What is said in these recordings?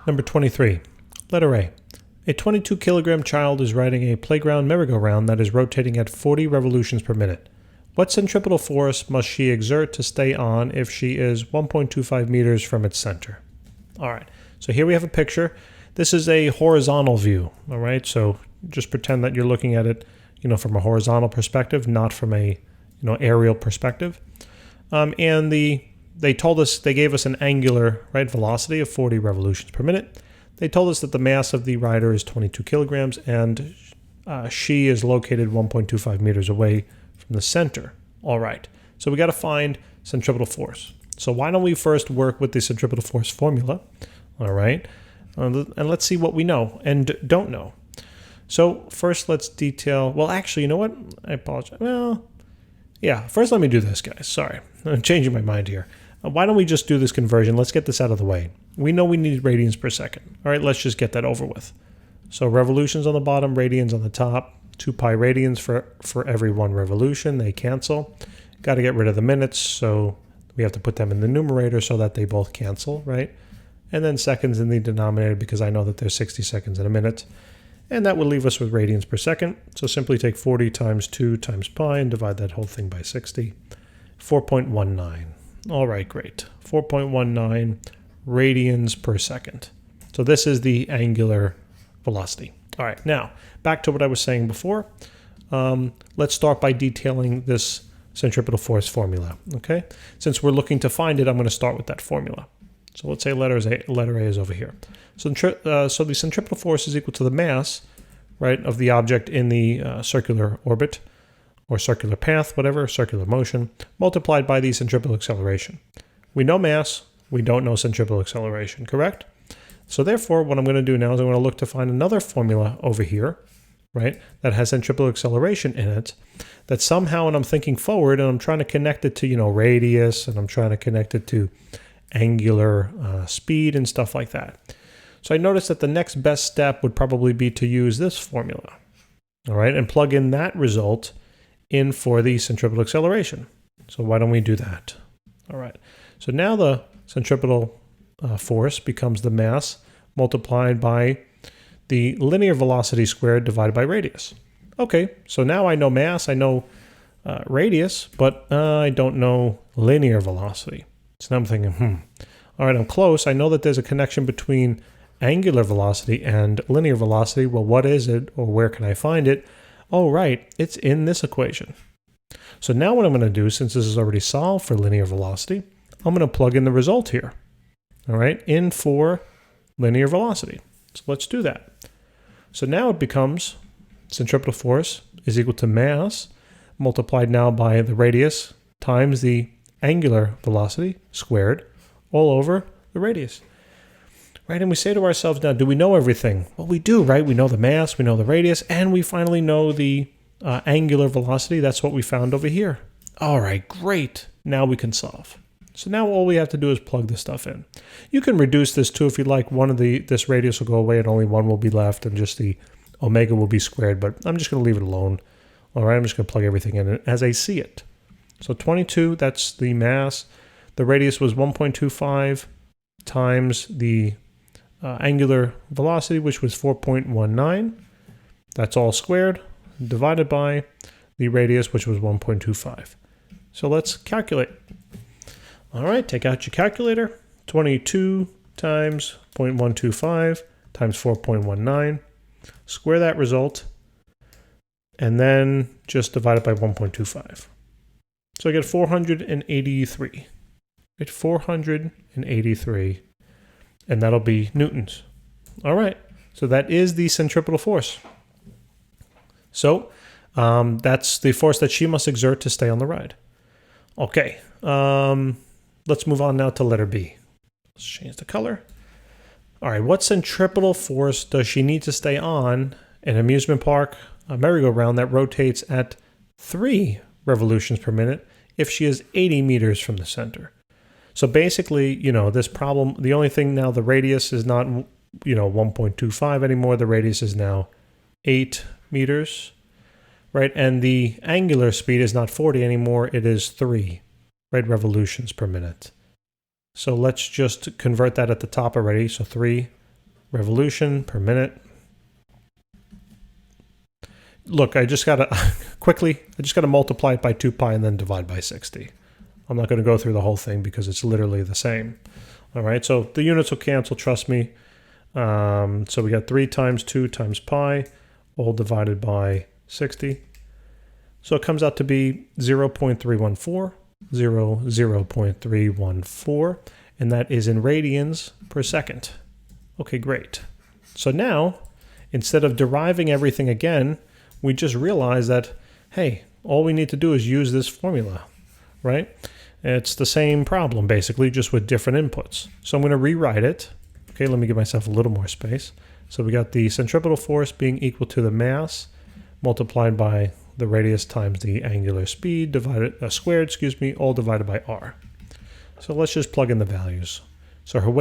Number 23, letter A. A 22 kilogram child is riding a playground merry-go-round that is rotating at 40 revolutions per minute. What centripetal force must she exert to stay on if she is 1.25 meters from its center? All right, so here we have a picture. This is a horizontal view, all right? So just pretend that you're looking at it, from a horizontal perspective, not from a, aerial perspective. And they gave us an angular, velocity of 40 revolutions per minute. They told us that the mass of the rider is 22 kilograms and she is located 1.25 meters away from the center. All right, so we got to find centripetal force. So why don't we first work with the centripetal force formula, all right? And let's see what we know and don't know. So first let's detail, well, actually, you know what? I apologize. Well, yeah, first let me do this, guys. Sorry, I'm changing my mind here. Why don't we just do this conversion? Let's get this out of the way. We know we need radians per second. All right, let's just get that over with. So revolutions on the bottom, radians on the top, 2 pi radians for every 1 revolution. They cancel. Got to get rid of the minutes, so we have to put them in the numerator so that they both cancel, right? And then seconds in the denominator because I know that there's 60 seconds in a minute. And that will leave us with radians per second. So simply take 40 times 2 times pi and divide that whole thing by 60. 4.19. All right, great. 4.19 radians per second. So this is the angular velocity. All right, now back to what I was saying before. Let's start by detailing this centripetal force formula, okay? Since we're looking to find it, I'm going to start with that formula. So let's say letter A is over here. So the centripetal force is equal to the mass, right, of the object in the circular orbit, or circular path, whatever, circular motion, multiplied by the centripetal acceleration. We know mass, we don't know centripetal acceleration, correct? So therefore, what I'm going to do now is I'm going to look to find another formula over here, right, that has centripetal acceleration in it, that somehow, and I'm thinking forward, and I'm trying to connect it to, radius, and I'm trying to connect it to angular speed and stuff like that. So I noticed that the next best step would probably be to use this formula, all right, and plug in that result in for the centripetal acceleration. So why don't we do that? All right, so now the centripetal force becomes the mass multiplied by the linear velocity squared divided by radius. Okay, so now I know mass, I know radius, but I don't know linear velocity. So now I'm thinking, all right, I'm close. I know that there's a connection between angular velocity and linear velocity. Well, what is it, or where can I find it? Oh, right, it's in this equation. So now what I'm going to do, since this is already solved for linear velocity, I'm going to plug in the result here, all right, in for linear velocity. So let's do that. So now it becomes centripetal force is equal to mass multiplied now by the radius times the angular velocity squared all over the radius. Right, and we say to ourselves now, do we know everything? Well, we do, right? We know the mass, we know the radius, and we finally know the angular velocity. That's what we found over here. All right, great. Now we can solve. So now all we have to do is plug this stuff in. You can reduce this too if you like. This radius will go away and only 1 will be left, and just the omega will be squared, but I'm just going to leave it alone. All right, I'm just going to plug everything in as I see it. So 22, that's the mass. The radius was 1.25 times the angular velocity, which was 4.19. That's all squared, divided by the radius, which was 1.25. So let's calculate. All right, take out your calculator. 22 times 0.125 times 4.19. Square that result, and then just divide it by 1.25. So I get 483. Get 483. And that'll be newtons. All right, so that is the centripetal force. So that's the force that she must exert to stay on the ride. Okay, let's move on now to letter B. Let's change the color. All right, what centripetal force does she need to stay on an amusement park, a merry-go-round that rotates at 3 revolutions per minute if she is 80 meters from the center? So basically, this problem, the only thing now, the radius is not, 1.25 anymore. The radius is now 8 meters, right? And the angular speed is not 40 anymore. It is 3, right, revolutions per minute. So let's just convert that at the top already. So 3 revolution per minute. Look, I just got to multiply it by 2 pi and then divide by 60. I'm not going to go through the whole thing because it's literally the same. All right, so the units will cancel, trust me. So we got 3 times 2 times pi, all divided by 60. So it comes out to be 0.314, 0.314, and that is in radians per second. Okay, great. So now, instead of deriving everything again, we just realize that, hey, all we need to do is use this formula, right? It's the same problem, basically, just with different inputs. So I'm going to rewrite it. Okay, let me give myself a little more space. So we got the centripetal force being equal to the mass multiplied by the radius times the angular speed squared, all divided by r. So let's just plug in the values. So her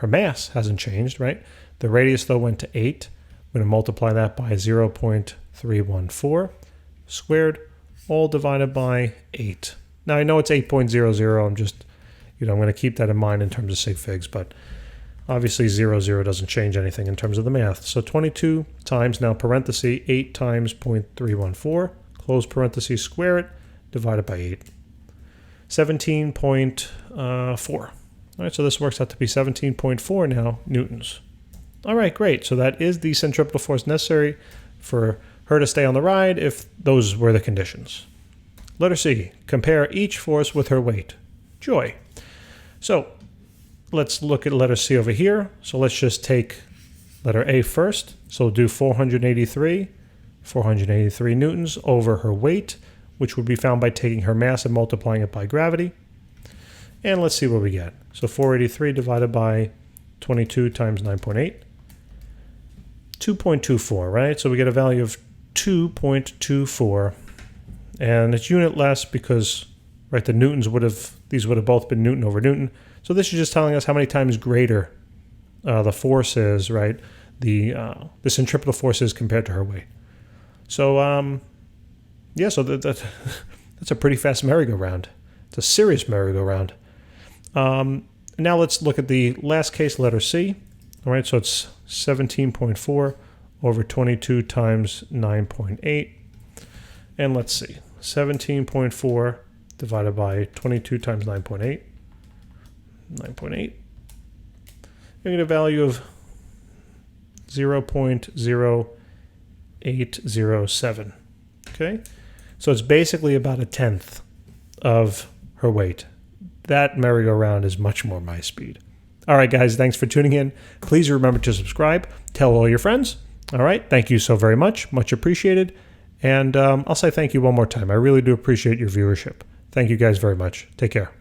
mass hasn't changed, right? The radius, though, went to 8. I'm going to multiply that by 0.314 squared, all divided by 8. Now, I know it's 8.00. I'm just, I'm going to keep that in mind in terms of sig figs, but obviously 0 doesn't change anything in terms of the math. So 22 times, now parenthesis, 8 times 0.314, close parenthesis, square it, divided by 8. 17.4. All right, so this works out to be 17.4 now newtons. All right, great. So that is the centripetal force necessary for her to stay on the ride if those were the conditions. Letter C, compare each force with her weight. Joy. So let's look at letter C over here. So let's just take letter A first. So we'll do 483 newtons over her weight, which would be found by taking her mass and multiplying it by gravity. And let's see what we get. So 483 divided by 22 times 9.8. 2.24, right? So we get a value of 2.24. And it's unit less because, right, the newtons these would have both been Newton over Newton. So this is just telling us how many times greater the force is, right? The centripetal force is compared to her weight. So, yeah, so that's a pretty fast merry-go-round. It's a serious merry-go-round. Now let's look at the last case, letter C. All right, so it's 17.4 over 22 times 9.8. And let's see, 17.4 divided by 22 times 9.8. 9.8. You get a value of 0.0807. Okay, so it's basically about 1/10 of her weight. That merry-go-round is much more my speed. All right, guys, thanks for tuning in. Please remember to subscribe. Tell all your friends. All right, thank you so very much. Much appreciated. And I'll say thank you one more time. I really do appreciate your viewership. Thank you guys very much. Take care.